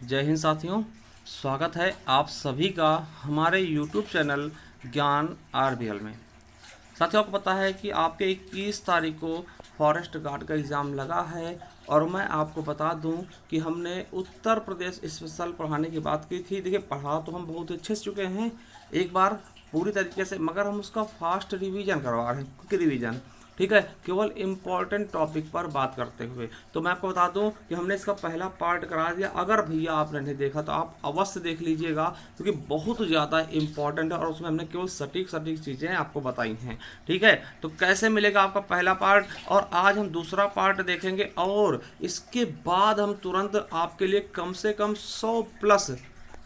जय हिंद साथियों। स्वागत है आप सभी का हमारे YouTube चैनल ज्ञान आरबीएल में। साथियों, आपको पता है कि आपके 21 तारीख को फॉरेस्ट गार्ड का एग्ज़ाम लगा है और मैं आपको बता दूं कि हमने उत्तर प्रदेश स्पेशल पढ़ाने की बात की थी। देखिए, पढ़ा तो हम बहुत अच्छे से चुके हैं एक बार पूरी तरीके से, मगर हम उसका फास्ट रिवीजन करवा रहे हैं, क्विक रिवीजन। ठीक है, केवल इम्पॉर्टेंट टॉपिक पर बात करते हुए। तो मैं आपको बता दूं कि हमने इसका पहला पार्ट करा दिया। अगर भैया आपने नहीं देखा तो आप अवश्य देख लीजिएगा, क्योंकि बहुत ज़्यादा इम्पॉर्टेंट है और उसमें हमने केवल सटीक सटीक चीज़ें आपको बताई हैं। ठीक है, तो कैसे मिलेगा आपका पहला पार्ट, और आज हम दूसरा पार्ट देखेंगे और इसके बाद हम तुरंत आपके लिए कम से कम 100 प्लस,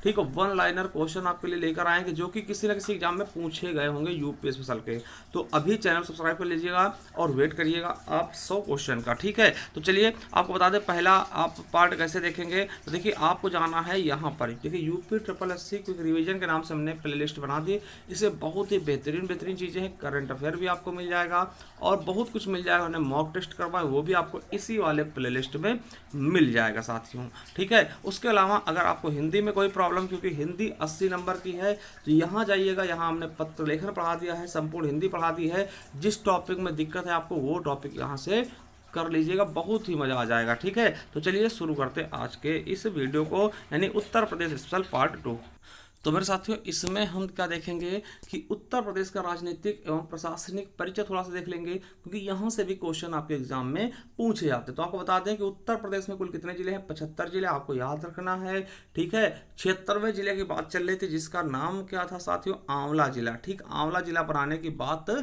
ठीक है, वन लाइनर क्वेश्चन आपके लिए लेकर आएंगे जो कि किसी न किसी एग्जाम में पूछे गए होंगे यूपी स्पेशल के। तो अभी चैनल सब्सक्राइब कर लीजिएगा और वेट करिएगा आप 100 क्वेश्चन का। ठीक है, तो चलिए आपको बता दें पहला आप पार्ट कैसे देखेंगे। तो देखिए, आपको जाना है यहाँ पर, देखिए UP triple S C quick revision के नाम से हमने प्ले लिस्ट बना दी। इसमें बहुत ही बेहतरीन बेहतरीन चीज़ें हैं, करंट अफेयर भी आपको मिल जाएगा और बहुत कुछ मिल जाएगा। हमने मॉक टेस्ट करवाए, वो भी आपको इसी वाले प्ले लिस्ट में मिल जाएगा साथियों। ठीक है, उसके अलावा अगर आपको हिंदी में कोई प्रॉब्लम, क्योंकि हिंदी 80 नंबर की है, तो यहाँ जाइएगा, यहाँ हमने पत्र लेखन पढ़ा दिया है, संपूर्ण हिंदी पढ़ा दी है। जिस टॉपिक में दिक्कत है आपको वो टॉपिक यहाँ से कर लीजिएगा, बहुत ही मज़ा आ जाएगा। ठीक है, तो चलिए शुरू करते हैं आज के इस वीडियो को, यानी उत्तर प्रदेश स्पेशल पार्ट 2। तो मेरे साथियों, इसमें हम क्या देखेंगे कि उत्तर प्रदेश का राजनीतिक एवं प्रशासनिक परिचय थोड़ा सा देख लेंगे, क्योंकि यहाँ से भी क्वेश्चन आपके एग्जाम में पूछे जाते हैं। तो आपको बता दें कि उत्तर प्रदेश में कुल कितने जिले हैं? 75 जिले, आपको याद रखना है। ठीक है, 76वें जिले की बात चल रही थी जिसका नाम क्या था साथियों? आंवला जिला। ठीक, आंवला जिला बनाने की बात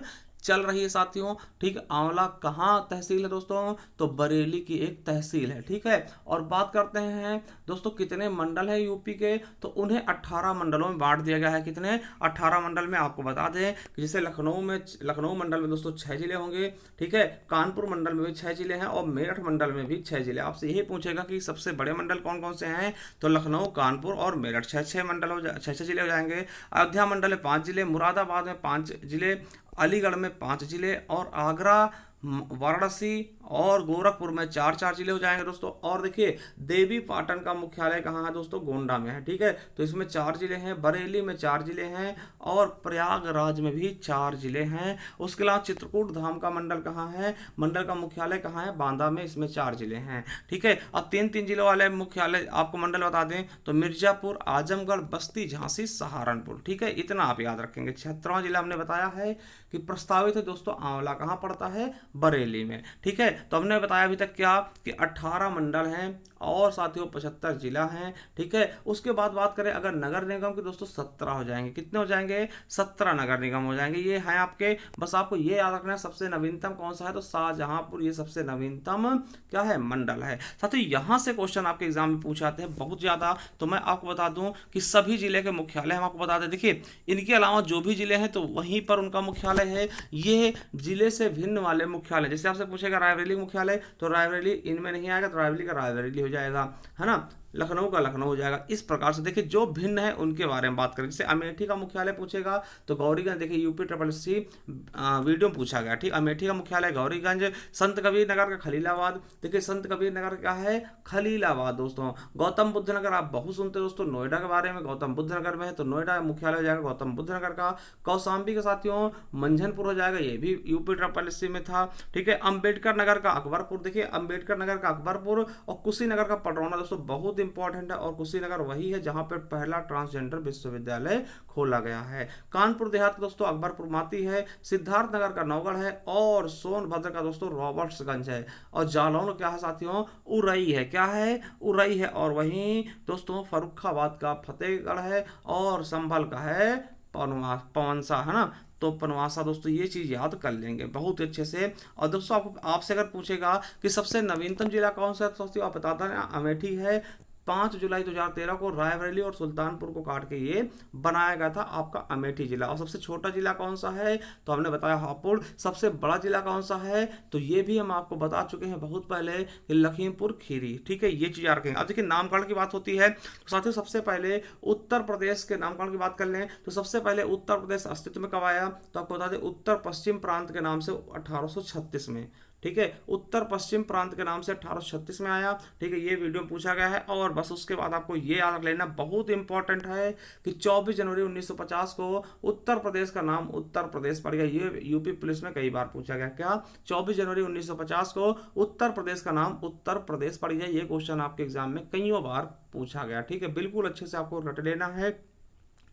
चल रही है साथियों। ठीक, आंवला कहाँ तहसील है दोस्तों? तो बरेली की एक तहसील है। ठीक है, और बात करते हैं दोस्तों कितने मंडल है यूपी के, तो उन्हें 18 मंडलों में बांट दिया गया है। कितने? 18 मंडल में। आपको बता दें कि जैसे लखनऊ मंडल में दोस्तों 6 जिले होंगे। ठीक है, कानपुर मंडल में भी 6 जिले हैं और मेरठ मंडल में भी 6 जिले। आपसे यही पूछेगा कि सबसे बड़े मंडल कौन कौन से हैं, तो लखनऊ, कानपुर और मेरठ, 6 मंडल हो 6 जिले हो जाएंगे। अयोध्या मंडल में 5 जिले, मुरादाबाद में 5 जिले, अलीगढ़ में 5 जिले और आगरा, वाराणसी और गोरखपुर में 4 जिले हो जाएंगे दोस्तों। और देखिए, देवी पाटन का मुख्यालय कहाँ है दोस्तों? गोंडा में है। ठीक है, तो इसमें 4 जिले हैं, बरेली में 4 जिले हैं और प्रयागराज में भी 4 जिले हैं। उसके अलावा चित्रकूट धाम का मंडल कहाँ है? मंडल का मुख्यालय कहाँ है? बांदा में, इसमें 4 जिले हैं। ठीक है, अब 3 जिलों वाले मुख्यालय आपको मंडल बता दें तो मिर्जापुर, आजमगढ़, बस्ती, झांसी, सहारनपुर। ठीक है, इतना आप याद रखेंगे। 76वां जिला हमने बताया है कि प्रस्तावित है दोस्तों, आंवला कहाँ पड़ता है? बरेली में। ठीक है, तो हमने बताया अभी तक क्या कि 18 मंडल हैं और साथियों 75 जिला हैं। ठीक है, उसके बाद बात करें अगर नगर निगम के दोस्तों 17 हो जाएंगे। कितने हो जाएंगे? 17 नगर निगम हो जाएंगे। ये हैं आपके, बस आपको ये याद रखना है सबसे नवीनतम कौन सा है, तो शाहजहांपुर ये सबसे नवीनतम क्या है? मंडल है। साथियों, यहाँ से क्वेश्चन आपके एग्जाम में पूछे जाते हैं बहुत ज्यादा। तो मैं आपको बता दूं कि सभी जिले के मुख्यालय हम आपको बता दें। देखिए, इनके अलावा जो भी जिले हैं तो वहीं पर उनका मुख्यालय है। ये जिले से भिन्न वाले मुख्यालय, जैसे आपसे पूछेगा रायबरेली मुख्यालय, तो रायबरेली इनमें नहीं आएगा, तो रायबरेली का रायबरेली हो जाएगा, है ना। लखनऊ का लखनऊ हो जाएगा। इस प्रकार से देखिए, जो भिन्न है उनके बारे में बात करें। जैसे अमेठी का मुख्यालय पूछेगा तो गौरीगंज, देखिए यूपी ट्रिपल सी वीडियो में पूछा गया। ठीक, अमेठी का मुख्यालय गौरीगंज। संत कबीर नगर का खलीलाबाद, देखिए संत कबीर नगर क्या है? खलीलाबाद दोस्तों। गौतम बुद्ध नगर आप बहुत सुनते हो दोस्तों, नोएडा के बारे में, गौतम बुद्ध नगर में है तो नोएडा मुख्यालय हो जाएगा गौतम बुद्ध नगर का। कौशाम्बी के साथियों मंझनपुर हो जाएगा, ये भी यूपी ट्रिपल सी में था। ठीक है, अंबेडकर नगर का अकबरपुर, देखिए अंबेडकर नगर का अकबरपुर और कुशीनगर का पडरौना दोस्तों बहुत इंपॉर्टेंट है। और कुशीनगर वही है जहां पर पहला ट्रांसजेंडर विश्वविद्यालय खोला गया है। कानपुर देहात का दोस्तों अकबरपुर माती है। सिद्धार्थ नगर का नौगढ़ है और सोनभद्र का दोस्तों रॉबर्ट्सगंज है। और जालौन क्या है साथियों? उरई है। क्या है? उरई है। और वहीं दोस्तों फर्रुखाबाद का फतेहगढ़ है और संभल का है पवनसा, है ना। तो पनवासा दोस्तों, ये चीज याद कर लेंगे बहुत अच्छे से। और दोस्तों आपसे अगर पूछेगा कि सबसे नवीनतम जिला कौन सा है तो दोस्तों आप बताता है अमेठी है। 5 जुलाई 2013 को रायबरेली और सुल्तानपुर को काट के ये बनाया गया था आपका अमेठी जिला। और सबसे छोटा जिला कौन सा है? तो हमने बताया हापुड़। सबसे बड़ा जिला कौन सा है? तो ये भी हम आपको बता चुके हैं बहुत पहले कि लखीमपुर खीरी। ठीक है, ये चीज याद रखेंगे। अब देखिए, नामकरण की बात होती है तो साथियों सबसे पहले उत्तर प्रदेश के नामकरण की बात कर लें तो सबसे पहले उत्तर प्रदेश अस्तित्व में कब आया? तो आपको बता दें उत्तर पश्चिम प्रांत के नाम से 1836 में। ठीक है, उत्तर पश्चिम प्रांत के नाम से 1836 में आया। ठीक है, ये वीडियो पूछा गया है। और बस उसके बाद आपको ये याद रख लेना, बहुत इंपॉर्टेंट है कि 24 जनवरी 1950 को उत्तर प्रदेश का नाम उत्तर प्रदेश पड़ गया। ये यूपी पुलिस में कई बार पूछा गया। क्या 24 जनवरी 1950 को उत्तर प्रदेश का नाम उत्तर प्रदेश पड़ गया? ये क्वेश्चन आपके एग्जाम में कईयों बार पूछा गया। ठीक है, बिल्कुल अच्छे से आपको रट लेना है।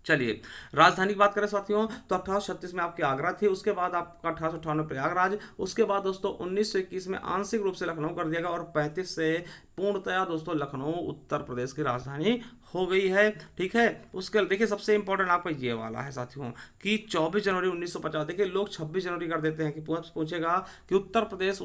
चलिए, राजधानी की बात करें साथियों तो 1836 में आपकी आगरा थी, उसके बाद आपका 1858 में प्रयागराज, उसके बाद दोस्तों 1921 में आंशिक रूप से लखनऊ कर दिया गया और 35 से पूर्णतया दोस्तों लखनऊ उत्तर प्रदेश की राजधानी हो गई है। ठीक है, उसके देखिए सबसे इंपॉर्टेंट आपका ये वाला है साथियों कि 24 जनवरी 1950, देखिए लोग 26 जनवरी कर देते हैं कि पूछेगा कि उत्तर प्रदेश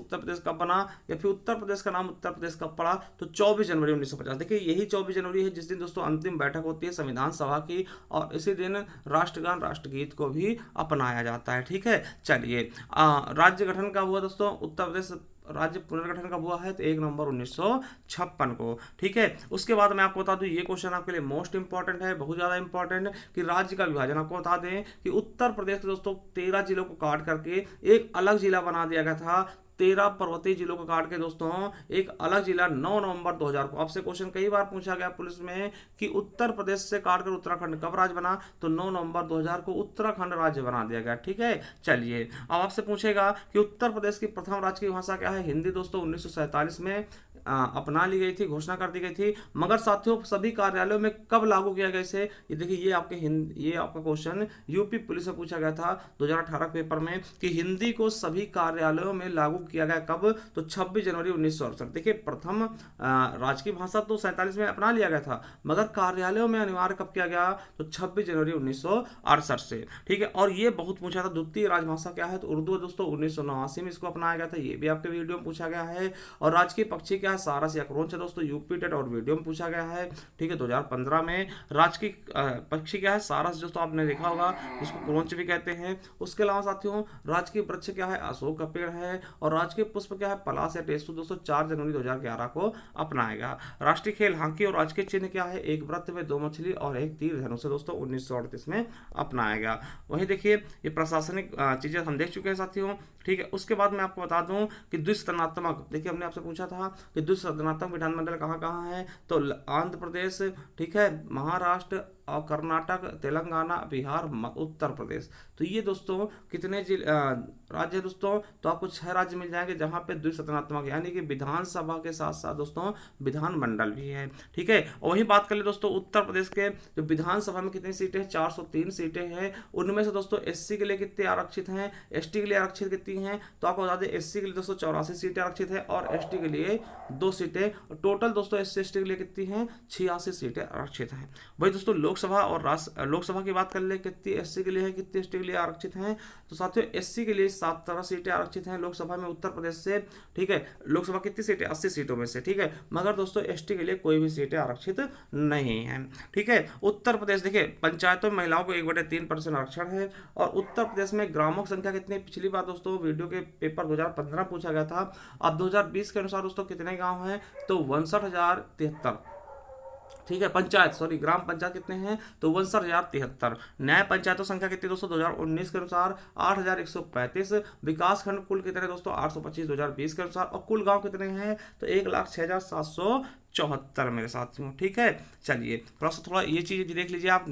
कब बना या फिर उत्तर प्रदेश का नाम उत्तर प्रदेश कब पड़ा, तो 24 जनवरी 1950। देखिए यही 24 जनवरी है जिस दिन दोस्तों अंतिम बैठक होती है संविधान सभा की, और इसी दिन राष्ट्रगान राष्ट्रगीत को भी अपनाया जाता है। ठीक है, चलिए, राज्य गठन कब हुआ दोस्तों? उत्तर प्रदेश राज्य पुनर्गठन कब हुआ है? तो 1 नवंबर 1956 को। ठीक है, उसके बाद मैं आपको बता दूं, ये क्वेश्चन आपके लिए मोस्ट इंपॉर्टेंट है, बहुत ज्यादा इंपॉर्टेंट, कि राज्य का विभाजन आपको बता दें कि उत्तर प्रदेश के दोस्तों 13 जिलों को काट करके एक अलग जिला बना दिया गया था। 13 पर्वतीय जिलों को काट के दोस्तों एक अलग जिला 9 नवंबर 2000 को। आपसे क्वेश्चन कई बार पूछा गया पुलिस में कि उत्तर प्रदेश से काटकर उत्तराखंड कब राज्य बना, तो 9 नवंबर 2000 को उत्तराखंड राज्य बना दिया गया। ठीक है, चलिए, अब आपसे पूछेगा कि उत्तर प्रदेश की प्रथम राज्य की भाषा क्या है? हिंदी दोस्तों 1947 में अपना ली गई थी, घोषणा कर दी गई थी। मगर साथियों सभी कार्यालयों में कब लागू किया गया इसे? ये देखिए, ये आपका क्वेश्चन यूपी पुलिस से पूछा गया था 2018 पेपर में कि हिंदी को सभी कार्यालयों में लागू किया गया कब? तो 26 जनवरी 1968। देखिए, प्रथम राजकीय भाषा तो 47 में अपना लिया गया था, मगर कार्यालयों में अनिवार्य कब किया गया? तो 26 जनवरी 1968 से। ठीक है, और ये बहुत पूछा था द्वितीय राजभाषा क्या है? तो उर्दू दोस्तों 1989 में इसको अपनाया गया था, ये भी आपके वीडियो में पूछा गया है। और राजकीय पक्षी क्या है? सारस या क्रोंच है दोस्तों, यूपी टेट और वीडियो में पूछा गया है। ठीक है, 2015 में राजकीय पक्षी क्या है? सारस, दोस्तों आपने देखा होगा, जिसको क्रोंच भी कहते हैं। उसके अलावा साथियों राजकीय वृक्ष क्या है? अशोक का पेड़ है। और राजकीय पुष्प क्या है? पलाश या टेसु दोस्तों 4 जनवरी 2011 को अपनाएगा। राष्ट्रीय खेल हॉकी और राजकीय चिन्ह क्या है? एक वृत्त में 2 मछली और एक तीर धनुष दोस्तों 1938 में अपनाएगा। वहीं देखिए, ये प्रशासनिक चीजें हम देख चुके हैं साथियों। ठीक है, उसके बाद मैं आपको बता दूं कि द्विसदनात्मक, देखिए हमने आपसे पूछा था कि द्विसदनात्मक विधानमंडल कहाँ कहाँ है? तो आंध्र प्रदेश, ठीक है, महाराष्ट्र और कर्नाटक, तेलंगाना, बिहार, उत्तर प्रदेश। तो ये दोस्तों कितने राज्य दोस्तों? तो आपको 6 राज्य मिल जाएंगे जहां पे द्विसदनात्मक यानी कि विधानसभा के साथ साथ दोस्तों विधानमंडल भी है। ठीक है, और वही बात कर ले दोस्तों उत्तर प्रदेश के जो विधानसभा में कितनी सीटें हैं? 403 सीटें हैं। उनमें से दोस्तों एससी के लिए कितने आरक्षित हैं? एसटी के लिए आरक्षित कितनी हैं? तो आपको बता दें एससी के लिए दोस्तों 84 सीटें आरक्षित है और एसटी के लिए 2 सीटें। टोटल दोस्तों एससी एसटी के लिए कितनी हैं? 86 सीटें आरक्षित हैं। वही दोस्तों लोकसभा और लोकसभा की बात कर ले, कितनी एससी के लिए है, कितनी एसटी के लिए आरक्षित हैं? तो साथियों एससी के लिए 17 सीटें आरक्षित हैं लोकसभा में उत्तर प्रदेश से। ठीक है, लोकसभा कितनी सीटें? 80 सीटों में से। ठीक है, मगर दोस्तों एसटी के लिए कोई भी सीटें आरक्षित नहीं है। ठीक है, उत्तर प्रदेश देखिए पंचायतों में महिलाओं को 1/3% आरक्षण है। और उत्तर प्रदेश में ग्रामों की संख्या कितनी? पिछली बार दोस्तों वीडियो के पेपर 2015 पूछा गया था। अब 2020 के अनुसार दोस्तों कितने गाँव हैं? तो 62,073। ठीक है, ग्राम पंचायत कितने हैं? तो 62,073। न्याय पंचायतों संख्या कितनी दोस्तों? 2019 के अनुसार 8,135। विकास खंड कुल कितने दोस्तों? 825 2020 के अनुसार। और कुल गांव कितने हैं? तो 1,06,774 मेरे साथियों। ठीक है, चलिए थोड़ा ये चीज भी देख लीजिए आप।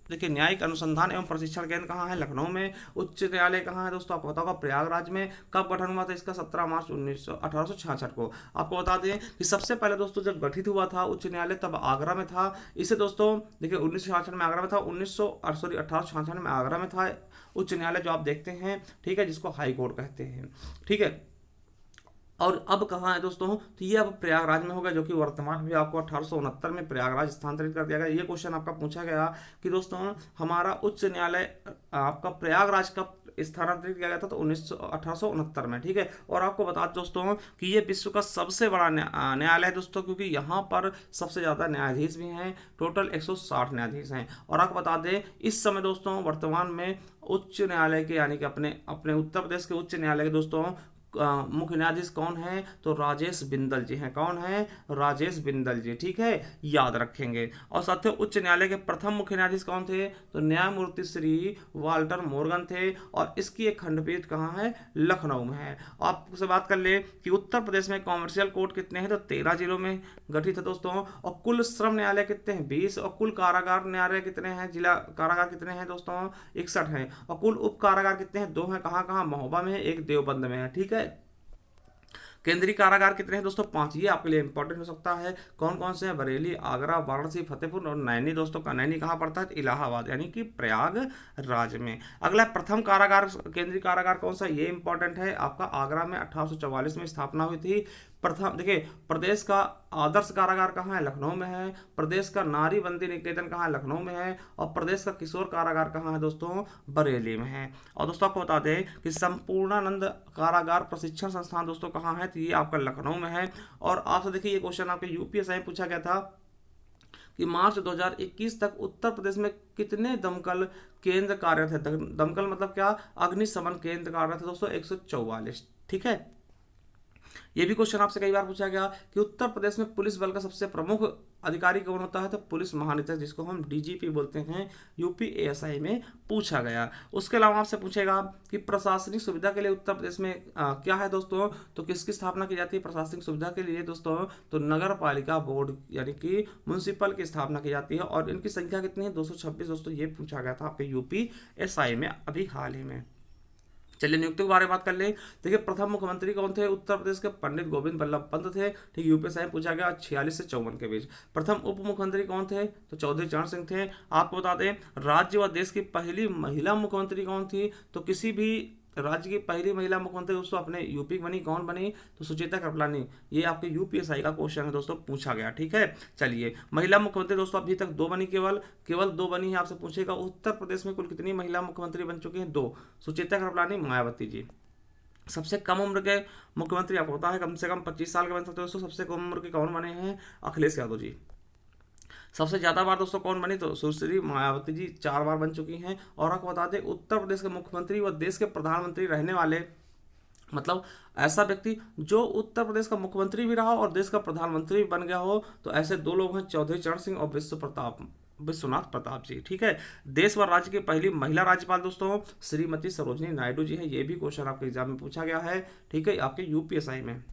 देखिए न्यायिक अनुसंधान एवं प्रशिक्षण केंद्र कहाँ है? लखनऊ में। उच्च न्यायालय कहाँ है दोस्तों? आपको पता होगा प्रयागराज में। कब गठन हुआ था इसका? 17 मार्च 1866 को। आपको बता दें कि सबसे पहले दोस्तों जब गठित हुआ था उच्च न्यायालय तब आगरा में था। इसे दोस्तों देखिए 1966 में आगरा में था, 1866 में आगरा में था उच्च न्यायालय जो आप देखते हैं। ठीक है, जिसको हाई कोर्ट कहते हैं। ठीक है, और अब कहाँ है दोस्तों? तो ये अब प्रयागराज में होगा, जो कि वर्तमान में आपको 1869 में प्रयागराज स्थानांतरित कर दिया गया। ये क्वेश्चन आपका पूछा गया कि दोस्तों हमारा उच्च न्यायालय आपका प्रयागराज कब स्थानांतरित किया गया था? तो 1869 में। ठीक है, और आपको बता दें दोस्तों कि ये विश्व का सबसे बड़ा न्यायालय है दोस्तों, क्योंकि यहाँ पर सबसे ज़्यादा न्यायाधीश भी हैं। टोटल 160 न्यायाधीश हैं। और आपको बता दें इस समय दोस्तों वर्तमान में उच्च न्यायालय के यानी कि अपने उत्तर प्रदेश के उच्च न्यायालय के दोस्तों मुख्य न्यायाधीश कौन है? तो राजेश बिंदल जी हैं। कौन है? राजेश बिंदल जी। ठीक है, याद रखेंगे। और साथियों उच्च न्यायालय के प्रथम मुख्य न्यायाधीश कौन थे? तो न्यायमूर्ति श्री वाल्टर मोर्गन थे। और इसकी एक खंडपीठ कहाँ है? लखनऊ में है। आपसे बात कर ले कि उत्तर प्रदेश में कॉमर्शियल कोर्ट कितने हैं? तो 13 जिलों में गठित है दोस्तों। और कुल श्रम न्यायालय कितने हैं? 20। और कुल कारागार न्यायालय कितने हैं? जिला कारागार कितने हैं दोस्तों? 61 हैं। और कुल उप कारागार कितने हैं? 2 हैं। कहाँ कहाँ? महोबा में है, एक देवबंद में है। ठीक है। केंद्रीय कारागार कितने हैं दोस्तों? 5। ये आपके लिए इंपॉर्टेंट हो सकता है। कौन कौन से हैं? बरेली, आगरा, वाराणसी, फतेहपुर और नैनी दोस्तों का। नैनी कहाँ पड़ता है? इलाहाबाद यानी कि प्रयागराज में। अगला प्रथम कारागार, केंद्रीय कारागार कौन सा? ये इंपॉर्टेंट है आपका। आगरा में 1844 में स्थापना हुई थी। प्रथम देखिए, प्रदेश का आदर्श कारागार कहाँ है? लखनऊ में है। प्रदेश का नारी बंदी निकेतन कहाँ है? लखनऊ में है। और प्रदेश का किशोर कारागार कहाँ है दोस्तों? बरेली में है। और दोस्तों आपको बता दें कि संपूर्णानंद कारागार प्रशिक्षण संस्थान दोस्तों कहाँ है? तो ये आपका लखनऊ में है। और आपसे देखिए, ये क्वेश्चन आपके यूपीएसआई में पूछा गया था कि मार्च 2021 तक उत्तर प्रदेश में कितने दमकल केंद्र कार्यरत है? दमकल मतलब क्या? अग्निशमन केंद्र कार्यरत है दोस्तों 144। ठीक है। ये भी क्वेश्चन आपसे कई बार पूछा गया कि उत्तर प्रदेश में पुलिस बल का सबसे प्रमुख अधिकारी कौन होता है? तो पुलिस महानिदेशक, जिसको हम डीजीपी बोलते हैं। यूपी एएसआई में पूछा गया। उसके अलावा आपसे पूछेगा कि प्रशासनिक सुविधा के लिए उत्तर प्रदेश में क्या है दोस्तों? तो किसकी स्थापना की जाती है प्रशासनिक सुविधा के लिए दोस्तों? तो नगर पालिका बोर्ड यानी कि म्युनिसिपल की स्थापना की जाती है। और इनकी संख्या कितनी है? 226 दोस्तों। ये पूछा गया था आपके यूपी एसआई में अभी हाल ही में। चलिए नियुक्ति के बारे में बात कर ले। देखिए, प्रथम मुख्यमंत्री कौन थे उत्तर प्रदेश के? पंडित गोविंद बल्लभ पंत थे। ठीक, यूपीएसआई में पूछा गया 46 से 54 के बीच। प्रथम उप मुख्यमंत्री कौन थे? तो चौधरी चरण सिंह थे। आपको बता दें राज्य व देश की पहली महिला मुख्यमंत्री कौन थी? तो किसी भी राज्य की पहली महिला मुख्यमंत्री दोस्तों अपने यूपी बनी। कौन बनी? तो सुचेता कृपलानी। ये आपके यूपीएसआई का क्वेश्चन है दोस्तों, पूछा गया। ठीक है। चलिए, महिला मुख्यमंत्री दोस्तों अभी तक 2 बनी, केवल 2 बनी है। आपसे पूछेगा उत्तर प्रदेश में कुल कितनी महिला मुख्यमंत्री बन चुकी हैं? 2। सुचेता कृपलानी, मायावती जी। सबसे कम उम्र के मुख्यमंत्री आपको पता है कम से कम 25 साल के बन सकते हैं दोस्तों। सबसे कम उम्र के कौन बने हैं? अखिलेश यादव जी। सबसे ज्यादा बार दोस्तों कौन बनी? तो सुश्री मायावती जी 4 बार बन चुकी हैं। और आपको बता दें उत्तर प्रदेश के मुख्यमंत्री व देश के प्रधानमंत्री रहने वाले, मतलब ऐसा व्यक्ति जो उत्तर प्रदेश का मुख्यमंत्री भी रहा और देश का प्रधानमंत्री भी बन गया हो, तो ऐसे 2 लोग हैं, चौधरी चरण सिंह और विश्वनाथ प्रताप जी। ठीक है। देश व राज्य की पहली महिला राज्यपाल दोस्तों श्रीमती सरोजनी नायडू जी हैं। ये भी क्वेश्चन आपके एग्जाम में पूछा गया है। ठीक है, आपके यूपीएसआई में।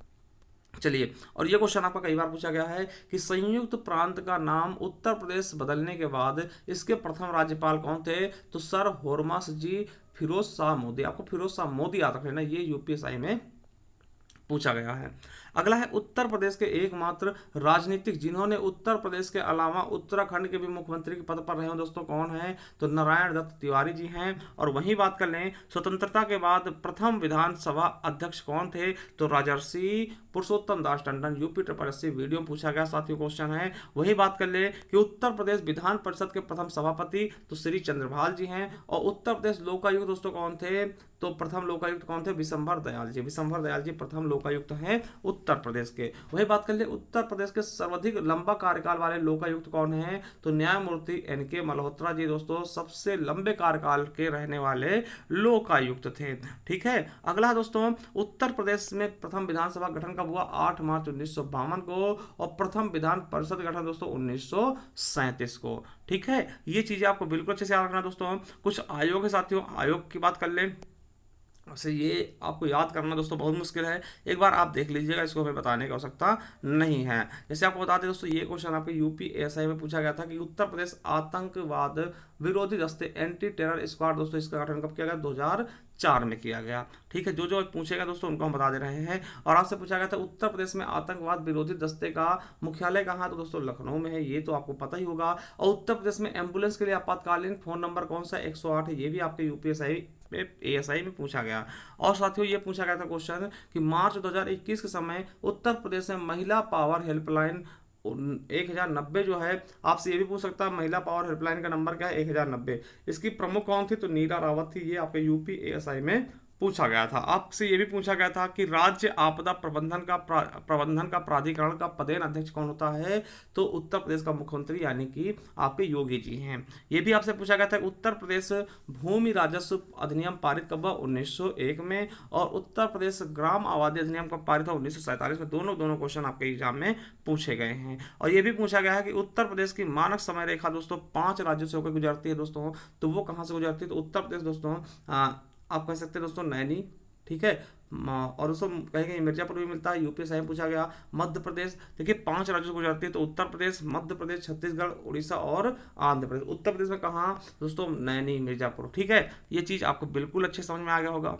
चलिए, और ये क्वेश्चन आपका कई बार पूछा गया है कि संयुक्त प्रांत का नाम उत्तर प्रदेश बदलने के बाद इसके प्रथम राज्यपाल कौन थे? तो सर होर्मास जी फिरोज शाह मोदी। आपको फिरोज शाह मोदी याद रख लेना, ये यूपीएसआई में पूछा गया है। अगला है उत्तर प्रदेश के एकमात्र राजनीतिक जिन्होंने उत्तर प्रदेश के अलावा उत्तराखंड के भी मुख्यमंत्री के पद पर रहे हो दोस्तों, कौन है? तो नारायण दत्त तिवारी जी हैं। और वहीं बात कर लें स्वतंत्रता के बाद प्रथम विधानसभा अध्यक्ष कौन थे? तो राजर्षि पुरुषोत्तम Das Tandon. UP triple video में पूछा गया साथियों क्वेश्चन है। वही बात कर ले कि उत्तर प्रदेश विधान परिषद के प्रथम सभापति तो श्री चंद्रभाल जी हैं। और उत्तर प्रदेश लोकायुक्त दोस्तों कौन थे? तो प्रथम लोकायुक्त कौन थे? विशंभर दयाल जी। विशंभर दयाल जी प्रथम लोकायुक्त हैं उत्तर प्रदेश के। वही बात कर ले उत्तर प्रदेश के सर्वाधिक लंबा कार्यकाल वाले लोकायुक्त कौन हैं? तो न्यायमूर्ति एनके मल्होत्रा जी दोस्तों सबसे लंबे कार्यकाल के रहने वाले लोकायुक्त थे। ठीक है। अगला दोस्तों उत्तर प्रदेश में प्रथम विधानसभा गठन कब हुआ? 8 मार्च 1952 को। और प्रथम विधान परिषद गठन दोस्तों 1937 को। ठीक है, ये चीजें आपको बिल्कुल अच्छे से याद रखना दोस्तों। कुछ आयोग है साथियों, आयोग की बात कर लें वैसे ये आपको याद करना दोस्तों बहुत मुश्किल है। एक बार आप देख लीजिएगा, इसको हमें बताने की आवश्यकता नहीं है। जैसे आपको बता दें दोस्तों, ये क्वेश्चन आपके यूपी एएसआई में पूछा गया था कि उत्तर प्रदेश आतंकवाद विरोधी दस्ते एंटी टेरर स्क्वाड दोस्तों इसका गठन कब किया गया? 2004 में किया गया। ठीक है, जो जो पूछेगा दोस्तों उनको हम बता दे रहे हैं। और आपसे पूछा गया था उत्तर प्रदेश में आतंकवाद विरोधी दस्ते का मुख्यालय कहाँ है? तो दोस्तों लखनऊ में है। ये तो आपको पता ही होगा। और उत्तर प्रदेश में एम्बुलेंस के लिए आपातकालीन फोन नंबर कौन सा? 108 है। ये भी आपके यूपीएसआई एएसआई में पूछा गया। और साथियों ये पूछा गया था क्वेश्चन कि मार्च 2021 के समय उत्तर प्रदेश में महिला पावर हेल्पलाइन 1090 जो है, आपसे ये भी पूछ सकता है महिला पावर हेल्पलाइन का नंबर क्या है? 1090। इसकी प्रमुख कौन थी? तो नीरा रावत थी। ये आपके यूपी एएसआई में पूछा गया था। आपसे ये भी पूछा गया था कि राज्य आपदा प्रबंधन का प्राधिकरण का पदेन अध्यक्ष कौन होता है, तो उत्तर प्रदेश का मुख्यमंत्री यानी कि आपके योगी जी हैं। ये भी आपसे पूछा गया था उत्तर प्रदेश भूमि राजस्व अधिनियम पारित कब हुआ, 1901 में, और उत्तर प्रदेश ग्राम आबादी अधिनियम कब पारित हुआ, 1947 में। दोनों क्वेश्चन आपके एग्जाम में पूछे गए हैं। और ये भी पूछा गया है कि उत्तर प्रदेश की मानक समय रेखा दोस्तों 5 राज्यों से होकर गुजरती है दोस्तों, तो वो कहाँ से गुजरती है, तो उत्तर प्रदेश दोस्तों आप कह सकते हैं दोस्तों नैनी, ठीक है। और दोस्तों कहीं मिर्जापुर भी मिलता है, यूपी से पूछा गया। मध्य प्रदेश देखिए 5 राज्यों से गुजरती है, तो उत्तर प्रदेश, मध्य प्रदेश, छत्तीसगढ़, उड़ीसा और आंध्र प्रदेश। उत्तर प्रदेश में कहाँ दोस्तों, नैनी, मिर्जापुर, ठीक है। ये चीज़ आपको बिल्कुल अच्छे समझ में आ गया होगा।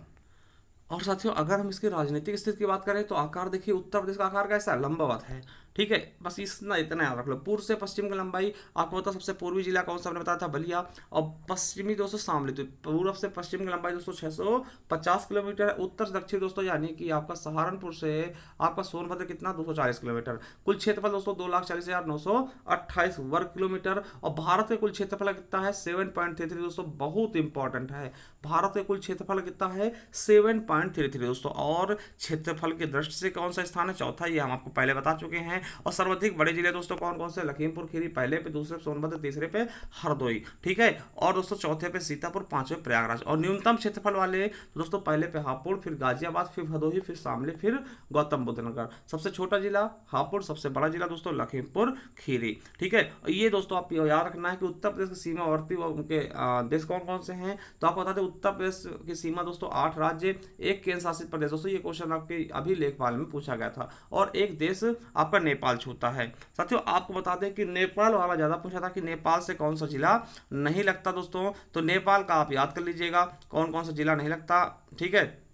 और साथियों अगर हम इसकी राजनीतिक स्थिति की बात करें तो आकार देखिए, उत्तर प्रदेश का आकार कैसा है, लंबवत है, ठीक है। बस इतना याद रख लो। पूर्व से पश्चिम की लंबाई आपको पता, सबसे पूर्वी जिला कौन सा, हमने बताया था बलिया। और पश्चिमी दोस्तों शामली, तो पूर्व से पश्चिम की लंबाई दोस्तों 650 किलोमीटर है। उत्तर से दक्षिण दोस्तों यानी कि आपका सहारनपुर से आपका सोनभद्र कितना, 240 किलोमीटर। कुल क्षेत्रफल दोस्तों 2,40,928 वर्ग किलोमीटर। और भारत का कुल क्षेत्रफल कितना है, 7.33 दोस्तों, बहुत इंपॉर्टेंट है। भारत का कुल क्षेत्रफल कितना है, 7.33 दोस्तों। और क्षेत्रफल की दृष्टि से कौन सा स्थान है, चौथा, ये हम आपको पहले बता चुके हैं। और सर्वाधिक बड़े जिले दोस्तों कौन कौन से, लखीमपुर खीरी पहले पे, दूसरे पे सोनभद्र, तीसरे पे हरदोई, ठीक है। और दोस्तों चौथे पे सीतापुर, पांचवें प्रयागराज। और न्यूनतम क्षेत्रफल वाले दोस्तों पहले पे हापुड़, फिर गाजियाबाद, फिर भदोही, फिर शामली, फिर गौतम बुद्ध नगर। सबसे छोटा जिला हापुड़, सबसे बड़ा जिला दोस्तों लखीमपुर खीरी, ठीक है। ये दोस्तों आप याद रखना है कि उत्तर प्रदेश की सीमावर्ती उनके देश कौन कौन से हैं, तो आपको बता दें उत्तर प्रदेश की सीमा दोस्तों 8 राज्य, एक केंद्र शासित प्रदेश दोस्तों, ये क्वेश्चन आपके अभी लेखपाल में पूछा गया था। और एक देश आपका नेपाल छूता है। साथियों आपको बता दें कि नेपाल वाला ज्यादा पूछा था कि नेपाल से कौन सा जिला नहीं लगता दोस्तों, तो नेपाल का आप याद कर लीजिएगा कौन कौन सा जिला नहीं लगता, ठीक है।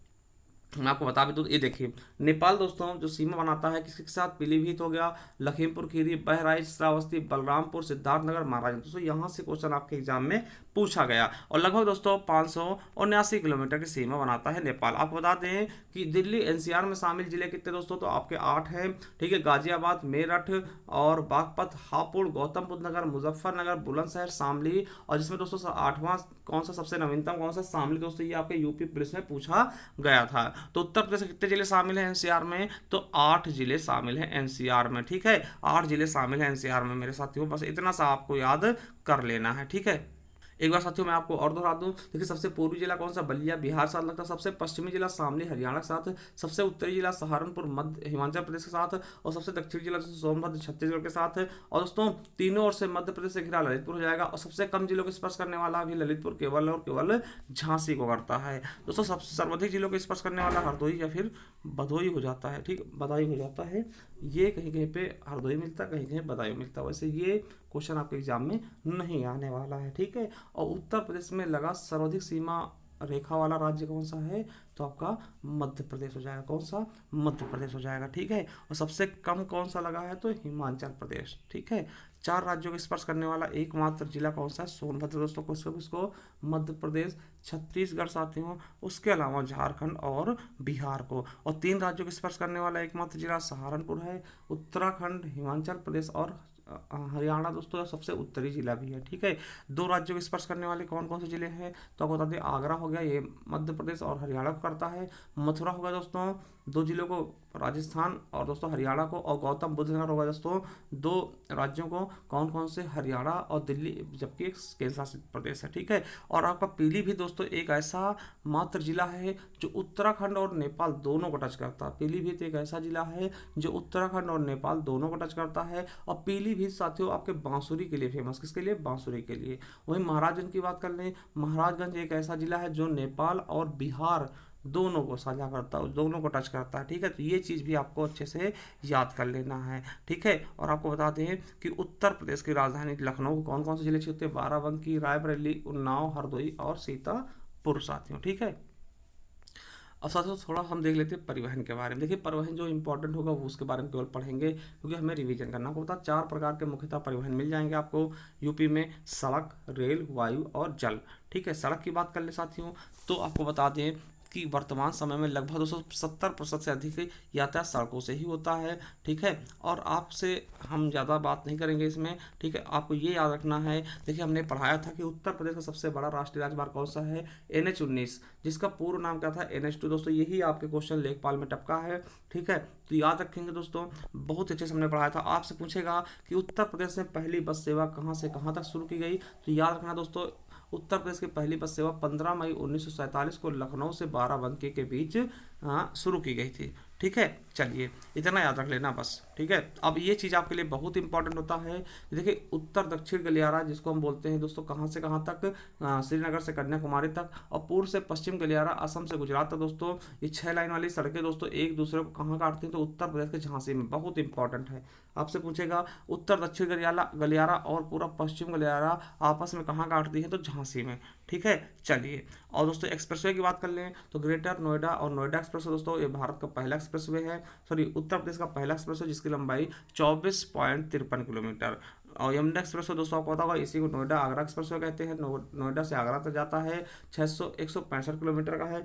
मैं आपको बता भी दूँ, ये देखिए नेपाल दोस्तों जो सीमा बनाता है किसके साथ, पीलीभीत हो गया, लखीमपुर खीरी, बहराइच, श्रावस्ती, बलरामपुर, सिद्धार्थनगर, महाराज। दोस्तों यहाँ से क्वेश्चन आपके एग्जाम में पूछा गया। और लगभग दोस्तों 579 किलोमीटर की सीमा बनाता है नेपाल। आपको बता दें कि दिल्ली एनसीआर में शामिल जिले कितने दोस्तों, तो आपके 8 हैं, ठीक है। गाजियाबाद, मेरठ और बागपत, हापुड़, गौतम बुद्ध नगर, मुजफ्फरनगर, बुलंदशहर, शामली। और जिसमें दोस्तों 8वां कौन सा, सबसे नवीनतम कौन सा, शामली दोस्तों, ये आपके यूपी पुलिस में पूछा गया था। तो उत्तर प्रदेश के कितने जिले शामिल हैं एनसीआर में, तो 8 जिले शामिल हैं एनसीआर में, ठीक है। 8 जिले शामिल हैं एनसीआर में मेरे साथियों, बस इतना सा आपको याद कर लेना है, ठीक है। एक बार साथियों मैं आपको और दोहरा दूं, देखिए सबसे पूर्वी जिला कौन सा, बलिया बिहार साथ लगता है। सबसे पश्चिमी जिला शामली हरियाणा के साथ। सबसे उत्तरी जिला सहारनपुर मध्य हिमाचल प्रदेश के साथ। और सबसे दक्षिणी जिला सोनभद्र छत्तीसगढ़ के साथ। और दोस्तों तीनों ओर से मध्य प्रदेश से घिरा ललितपुर हो जाएगा। और सबसे कम जिलों को स्पर्श करने वाला भी ललितपुर केवल और केवल झांसी को करता है दोस्तों। सबसे सर्वाधिक जिलों को स्पर्श करने वाला हरदोई या फिर बधोई हो जाता है, ठीक, बदायूं हो जाता है। ये कहीं कहीं पे हरदोई मिलता है, कहीं कहीं बदायूं मिलता है। वैसे ये क्वेश्चन आपके एग्जाम में नहीं आने वाला है, ठीक है। और उत्तर प्रदेश में लगा सर्वाधिक सीमा रेखा वाला राज्य कौन सा है, तो आपका मध्य प्रदेश हो जाएगा। कौन सा, मध्य प्रदेश हो जाएगा, ठीक है। और सबसे कम कौन सा लगा है, तो हिमाचल प्रदेश, ठीक है। 4 राज्यों को स्पर्श करने वाला एकमात्र जिला कौन सा है, सोनभद्र दोस्तों। किसको, मध्य प्रदेश, छत्तीसगढ़ साथियों, उसके अलावा झारखंड और बिहार को। और 3 राज्यों को स्पर्श करने वाला एकमात्र जिला सहारनपुर है। उत्तराखंड, हिमाचल प्रदेश और हरियाणा दोस्तों सबसे उत्तरी जिला भी है, ठीक है। 2 राज्यों को स्पर्श करने वाले कौन कौन से जिले हैं, तो आपको बता दें आगरा हो गया, ये मध्य प्रदेश और हरियाणा को करता है। मथुरा होगा दोस्तों 2 जिलों को, राजस्थान और दोस्तों हरियाणा को। और गौतम बुद्ध नगर होगा दोस्तों 2 राज्यों को, कौन कौन से, हरियाणा और दिल्ली, जबकि एक केंद्र शासित प्रदेश है, ठीक है। और आपका पीलीभीत दोस्तों एक ऐसा मात्र जिला है जो उत्तराखंड और नेपाल दोनों को टच करता है। पीलीभीत एक ऐसा जिला है जो उत्तराखंड और नेपाल दोनों को टच करता है। और पीलीभीत साथियों आपके बांसुरी के लिए फेमस, किसके लिए, बांसुरी के लिए। वहीं महाराजगंज की बात कर लें, महाराजगंज एक ऐसा जिला है जो नेपाल और बिहार दोनों को साझा करता है, दोनों को टच करता है, ठीक है। तो ये चीज़ भी आपको अच्छे से याद कर लेना है, ठीक है। और आपको बता दें कि उत्तर प्रदेश की राजधानी लखनऊ कौन कौन से जिले से होते हैं, बाराबंकी, रायबरेली, उन्नाव, हरदोई और सीतापुर साथियों, ठीक है। अब साथियों थोड़ा हम देख लेते हैं परिवहन के बारे में। देखिए परिवहन जो इंपॉर्टेंट होगा वो उसके बारे में केवल पढ़ेंगे क्योंकि हमें रिवीजन करना होगा। 4 प्रकार के मुख्यतः परिवहन मिल जाएंगे आपको यूपी में, सड़क, रेल, वायु और जल, ठीक है। सड़क की बात कर ले साथियों तो आपको बता दें कि वर्तमान समय में लगभग 270% से अधिक यातायात सड़कों से ही होता है। ठीक है, और आपसे हम ज़्यादा बात नहीं करेंगे इसमें। ठीक है, आपको ये याद रखना है, देखिए हमने पढ़ाया था कि उत्तर प्रदेश का सबसे बड़ा राष्ट्रीय राजमार्ग कौन सा है, NH 19, जिसका पूर्ण नाम क्या था, NH 2। दोस्तों यही आपके क्वेश्चन लेखपाल में टपका है। ठीक है, तो याद रखेंगे दोस्तों, बहुत अच्छे से हमने पढ़ाया था। आपसे पूछेगा कि उत्तर प्रदेश में पहली बस सेवा कहाँ से कहाँ तक शुरू की गई, तो याद रखना दोस्तों, उत्तर प्रदेश की पहली बस सेवा 15 मई 1947 को लखनऊ से बाराबंकी के बीच शुरू की गई थी। ठीक है, चलिए इतना याद रख लेना बस। ठीक है, अब ये चीज़ आपके लिए बहुत इंपॉर्टेंट होता है। देखिए उत्तर दक्षिण गलियारा जिसको हम बोलते हैं दोस्तों, कहाँ से कहाँ तक, श्रीनगर से कन्याकुमारी तक, और पूर्व से पश्चिम गलियारा असम से गुजरात तक। दोस्तों ये 6 लाइन वाली सड़कें दोस्तों एक दूसरे को कहाँ काटती हैं, तो उत्तर प्रदेश के झांसी में। बहुत इंपॉर्टेंट है, आपसे पूछेगा उत्तर दक्षिण गलियारा गलियारा और पूरा पश्चिम गलियारा आपस में कहाँ काटती है, तो झांसी में। ठीक है, चलिए, और दोस्तों एक्सप्रेसवे की बात कर लें तो ग्रेटर नोएडा और नोएडा एक्सप्रेसवे दोस्तों, ये भारत का पहला एक्सप्रेसवे है, सॉरी उत्तर प्रदेश का पहला एक्सप्रेसवे जिसकी लंबाई 24.53 किलोमीटर। और यमुना एक्सप्रेसवे दोस्तों आपको पता होगा, इसी को नोएडा आगरा एक्सप्रेसवे कहते हैं। नोएडा से आगरा तक जाता है, 165 किलोमीटर का है।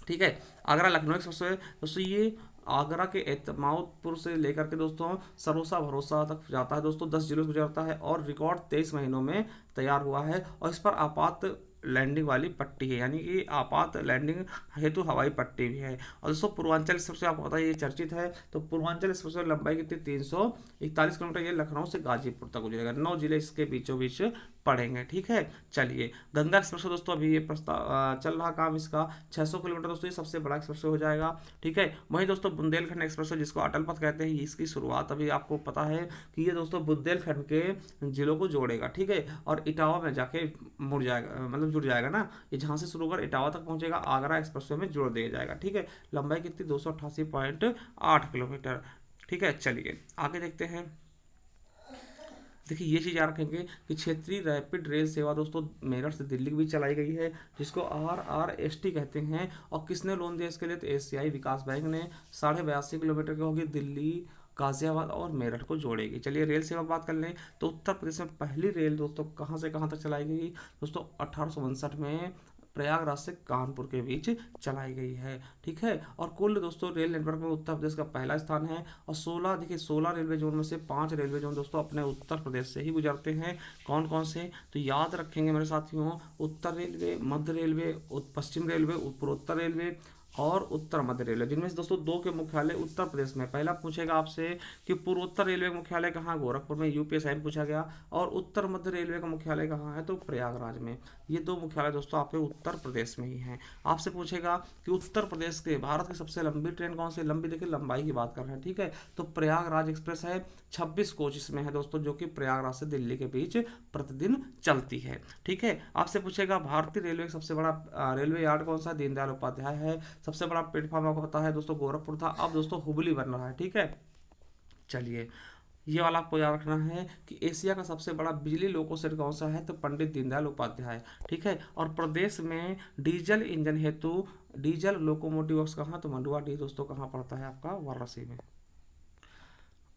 ठीक है, आगरा लखनऊ एक्सप्रेसवे दोस्तों, ये आगरा के एतमाउदपुर से लेकर के दोस्तों सरोसा भरोसा तक जाता है दोस्तों, 10 जिलों से गुजरता है, और रिकॉर्ड 23 महीनों में तैयार हुआ है। और इस पर आपात लैंडिंग वाली पट्टी है, यानी कि आपात लैंडिंग हेतु हवाई पट्टी भी है। और दोस्तों पूर्वांचल एक्सप्रेसवे आपको पता है ये चर्चित है, तो पूर्वांचल एक्सप्रेसवे लंबाई कितनी, 341 किलोमीटर, ये लखनऊ से गाजीपुर तक गुजरेगा, 9 जिले इसके बीचों बीच पड़ेंगे। ठीक है, चलिए गंगा एक्सप्रेसवे दोस्तों, अभी ये प्रस्ताव चल रहा काम इसका, 600 किलोमीटर दोस्तों, ये सबसे बड़ा एक्सप्रेसवे हो जाएगा। ठीक है, वहीं दोस्तों बुंदेलखंड एक्सप्रेसवे जिसको अटल पथ कहते हैं, इसकी शुरुआत अभी आपको पता है कि ये दोस्तों बुंदेलखंड के जिलों को जोड़ेगा। ठीक है, और इटावा में जाके मुड़ जाएगा, मतलब जुड़ जाएगा ना, ये जहाँ से शुरू होकर इटावा तक पहुंचेगा, आगरा एक्सप्रेसवे में जोड़ दिया जाएगा। ठीक है, लंबाई कितनी, 288.8 किलोमीटर। ठीक है, चलिए आगे देखते हैं। देखिए ये चीज़ याद रखेंगे कि क्षेत्रीय रैपिड रेल सेवा दोस्तों मेरठ से दिल्ली की भी चलाई गई है, जिसको RRST कहते हैं। और किसने लोन दिया इसके लिए, तो एशियाई विकास बैंक ने। 82.5 किलोमीटर की होगी, दिल्ली गाजियाबाद और मेरठ को जोड़ेगी। चलिए रेल सेवा की बात कर लें तो उत्तर प्रदेश में पहली रेल दोस्तों कहाँ से कहाँ तक चलाई गई दोस्तों, 1859 में प्रयागराज से कानपुर के बीच चलाई गई है। ठीक है, और कुल दोस्तों रेल नेटवर्क में उत्तर प्रदेश का पहला स्थान है। और 16 देखिए 16 रेलवे जोन में से 5 रेलवे जोन दोस्तों अपने उत्तर प्रदेश से ही गुजरते हैं। कौन कौन से, तो याद रखेंगे मेरे साथियों, उत्तर रेलवे, मध्य रेलवे, पश्चिम रेलवे, पूर्वोत्तर रेलवे और उत्तर मध्य रेलवे, जिनमें से दोस्तों 2 के मुख्यालय उत्तर प्रदेश में। पहला पूछेगा आपसे कि पूर्वोत्तर रेलवे का मुख्यालय कहाँ, गोरखपुर में, यूपीएसआई में पूछा गया। और उत्तर मध्य रेलवे का मुख्यालय कहाँ है, तो प्रयागराज में। ये 2 मुख्यालय दोस्तों आपके उत्तर प्रदेश में ही हैं। आपसे पूछेगा कि उत्तर प्रदेश के भारत की सबसे लंबी ट्रेन कौन सी, लंबी देखिए लंबाई की बात कर रहे हैं। ठीक है, तो प्रयागराज एक्सप्रेस है, 26 कोच इसमें है दोस्तों, जो कि प्रयागराज से दिल्ली के बीच प्रतिदिन चलती है। ठीक है, आपसे पूछेगा भारतीय रेलवे का सबसे बड़ा रेलवे यार्ड कौन सा, दीनदयाल उपाध्याय है। सबसे बड़ा प्लेटफॉर्म आपको पता है दोस्तों गोरखपुर था, अब दोस्तों हुबली बन रहा है। ठीक है, चलिए ये वाला आपको याद रखना है कि एशिया का सबसे बड़ा बिजली लोको शेड कौन सा है, तो पंडित दीनदयाल उपाध्याय। ठीक है, और प्रदेश में डीजल इंजन हेतु डीजल लोकोमोटिव वर्क्स कहाँ, तो मंडुआ डी दोस्तों कहाँ पड़ता है आपका, वाराणसी में।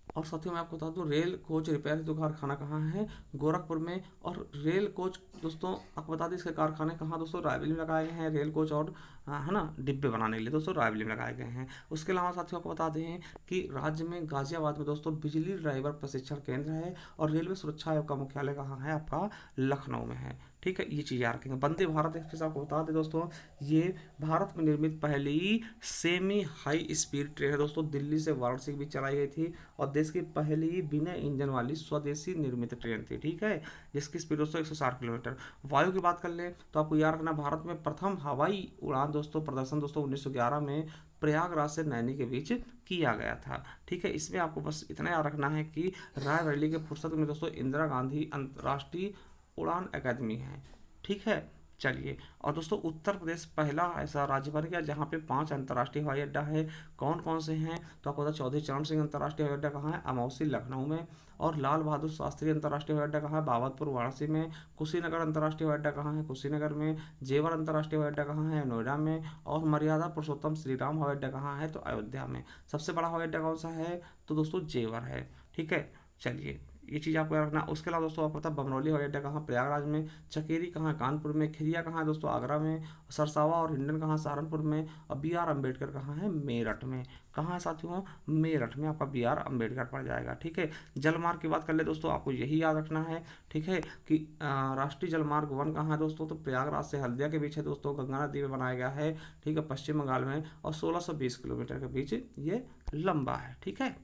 और साथियों मैं आपको बता दूं रेल कोच रिपेयर हेतु कारखाना कहाँ है, गोरखपुर में। और रेल कोच दोस्तों आपको बता दें इसके कारखाने कहाँ दोस्तों, रायबरेली में लगाए गए हैं। रेल कोच और है ना डिब्बे बनाने के लिए दोस्तों रायबरेली में लगाए गए हैं। उसके अलावा साथियों आपको बता दें कि राज्य में गाजियाबाद में दोस्तों बिजली ड्राइवर प्रशिक्षण केंद्र है। और रेलवे सुरक्षा आयोग का मुख्यालय कहाँ है आपका, लखनऊ में है। ठीक है, ये चीज़ याद रखेंगे। वंदे भारत एक्सप्रेस आपको बता दें दोस्तों, ये भारत में निर्मित पहली सेमी हाई स्पीड ट्रेन है दोस्तों, दिल्ली से वाराणसी के बीच चलाई गई थी। और देश की पहली बिना इंजन वाली स्वदेशी निर्मित ट्रेन थी। ठीक है, जिसकी स्पीड दोस्तों 160 किलोमीटर। वायु की बात कर लें तो आपको याद रखना भारत में प्रथम हवाई उड़ान दोस्तों प्रदर्शन दोस्तों 1911 में प्रयागराज से नैनी के बीच किया गया था। ठीक है, इसमें आपको बस इतना याद रखना है कि रायबरेली के फुर्सत में दोस्तों इंदिरा गांधी अंतर्राष्ट्रीय उड़ान अकादमी है। ठीक है, चलिए, और दोस्तों उत्तर प्रदेश पहला ऐसा राज्य बन गया जहाँ पे 5 अंतर्राष्ट्रीय हवाई अड्डा है। कौन कौन से हैं, तो आपको पता चौधरी चरण सिंह अंतर्राष्ट्रीय हवाई अड्डा कहाँ है, अमौसी लखनऊ में। और लाल बहादुर शास्त्री अंतर्राष्ट्रीय हवाई अड्डा कहाँ है, बाबतपुर वाराणसी में। कुशीनगर अंतर्राष्ट्रीय हवाई अड्डा कहाँ है, कुशीनगर में। जेवर अंतर्राष्ट्रीय हवाई अड्डा कहाँ है, नोएडा में। और मर्यादा पुरुषोत्तम श्री राम हवाई अड्डा कहाँ है, तो अयोध्या में। सबसे बड़ा हवाई अड्डा कौन सा है, तो दोस्तों जेवर है। ठीक है, चलिए ये चीज़ आपको याद रखना। उसके अलावा दोस्तों आपको पता है बमरौली हवाई अड्डा कहाँ, प्रयागराज में, चकेरी कहाँ, कानपुर में, खिरिया कहाँ है दोस्तों, आगरा में, सरसावा और हिंडन कहाँ, सहारनपुर में, और बी आर अम्बेडकर कहाँ है, मेरठ में। कहाँ है साथियों, मेरठ में आपका बी आर अम्बेडकर पड़ जाएगा। ठीक है, जलमार्ग की बात कर ले दोस्तों, आपको यही याद रखना है। ठीक है कि राष्ट्रीय जलमार्ग 1 कहाँ है दोस्तों, तो प्रयागराज से हल्दिया के बीच है दोस्तों, गंगा नदी में बनाया गया है। ठीक है, पश्चिम बंगाल में, और 1620 किलोमीटर के बीच ये लंबा है। ठीक है,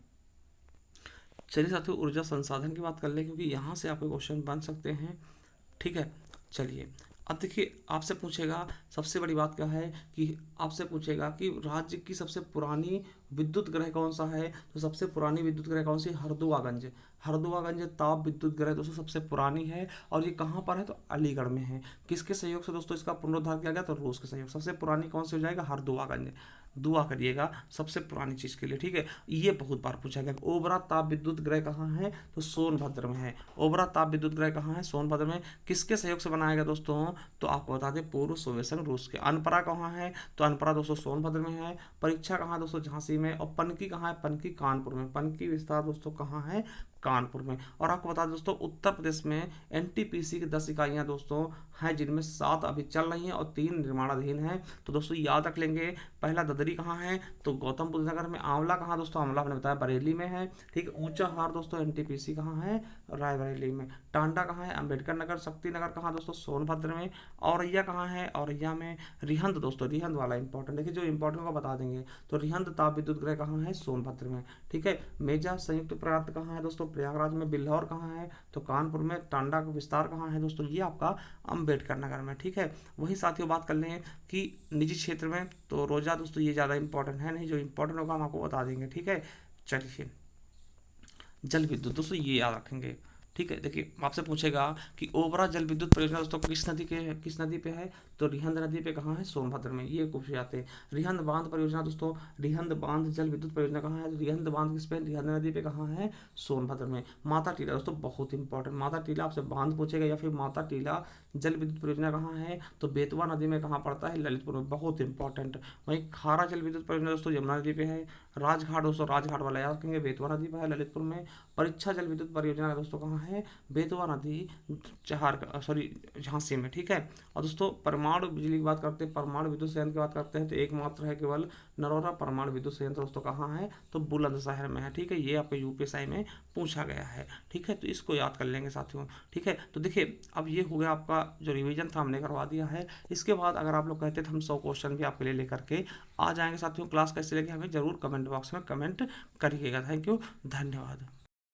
चलिए साथियों ऊर्जा संसाधन की बात कर ले, क्योंकि यहाँ से आपके क्वेश्चन बन सकते हैं। ठीक है, चलिए अब देखिए आपसे पूछेगा, सबसे बड़ी बात क्या है कि आपसे पूछेगा कि राज्य की सबसे पुरानी विद्युत ग्रह कौन सा है, तो सबसे पुरानी विद्युत ग्रह कौन सी, हरदुआगंज। हरदुआगंज ताप विद्युत ग्रह दोस्तों सबसे पुरानी है, और ये कहाँ पर है, तो अलीगढ़ में है। किसके सहयोग से दोस्तों इसका पुनरुद्धार किया गया, तो रूस के सहयोग। सबसे पुरानी कौन सी हो जाएगा, हरदुआगंज। दुआ करिएगा सबसे पुरानी चीज़ के लिए। ठीक है, ये बहुत बार पूछा गया। ओबरा ताप विद्युत ग्रह कहाँ है, तो सोनभद्र में है। ओबरा ताप विद्युत ग्रह कहाँ है, सोनभद्र में। किसके सहयोग से बनाया गया दोस्तों, तो आपको बता दें पूर्व सोवियत संघ रूस के। अनपरा कहाँ है, तो अनपरा दोस्तों सोनभद्र में है। परीक्षा कहाँ दोस्तों, झांसी में। और पनकी कहाँ है, पनकी कानपुर में। पनकी विस्तार दोस्तों कहाँ है, कानपुर में। और आपको बता दें दोस्तों उत्तर प्रदेश में एनटीपीसी की 10 इकाइयाँ दोस्तों हैं, जिनमें 7 अभी चल रही हैं और 3 निर्माणाधीन हैं। तो दोस्तों याद रख लेंगे, पहला ददरी कहाँ है, तो गौतम बुद्ध नगर में। आंवला कहाँ दोस्तों, आंवला हमने बताया बरेली में है। ठीक है, ऊंचाहार दोस्तों एनटीपीसी कहाँ है, रायबरेली में। टांडा कहाँ है, अम्बेडकर नगर। शक्ति नगर कहाँ दोस्तों, सोनभद्र में। औरैया कहाँ है, औरैया में। रिहंद दोस्तों, रिहंद वाला इंपॉर्टेंट, देखिए जो इंपॉर्टेंट को बता देंगे, तो रिहंद ताप विद्युत ग्रह कहाँ है, सोनभद्र में। ठीक है, मेजा संयुक्त प्रांत कहाँ है दोस्तों, प्रयागराज में। बिल्हौर कहाँ है, तो कानपुर में। टांडा का विस्तार कहाँ है दोस्तों, ये आपका अम्बेडकर नगर में। ठीक है, वही साथियों बात कर लें कि निजी क्षेत्र में, तो रोजा दोस्तों ये ज़्यादा इंपॉर्टेंट है नहीं, जो इंपॉर्टेंट होगा हम आपको बता देंगे। ठीक है, चलिए जल विद्युत दोस्तों ये याद रखेंगे। ठीक है, देखिए आपसे पूछेगा कि ओबरा जल विद्युत परियोजना दोस्तों किस नदी पे है, तो रिहंद नदी पे। कहाँ है, सोनभद्र में। ये पूछे जाते हैं। रिहंद बांध परियोजना दोस्तों, रिहंद बांध जल विद्युत परियोजना कहाँ है, रिहंद बांध किस पे, रिहंद नदी पे। कहाँ है, सोनभद्र में। माता टीला दोस्तों बहुत इंपॉर्टेंट, माता टीला आपसे बांध पूछेगा, या फिर माता टीला जल विद्युत परियोजना कहाँ है, तो बेतवा नदी में। कहाँ पड़ता है, ललितपुर में, बहुत इंपॉर्टेंट। वहीं खारा जल विद्युत परियोजना दोस्तों यमुना नदी पे है। राजघाट दोस्तों, राजघाट वाला याद रखेंगे, बेतवा नदी पर है, ललितपुर में। परीक्षा जल विद्युत परियोजना दोस्तों कहाँ है, बेतवा नदी, झांसी में। ठीक है, और दोस्तों परमाणु बिजली की बात करते हैं, परमाणु विद्युत संयंत्र की बात करते हैं, तो एकमात्र है केवल नरोरा परमाणु विद्युत संयंत्र दोस्तों कहाँ है, तो बुलंदशहर में है। ठीक है, ये आपको यूपीएससी में पूछा गया है। ठीक है, तो इसको याद कर लेंगे साथियों। ठीक है, तो देखिए अब ये हो गया आपका जो रिवीजन था, हमने करवा दिया है। इसके बाद अगर आप लोग कहते तो हम 100 क्वेश्चन भी आपके लिए लेकर के आ जाएंगे साथियों। क्लास कैसे लगे हमें जरूर कमेंट बॉक्स में कमेंट करिएगा। थैंक यू, धन्यवाद।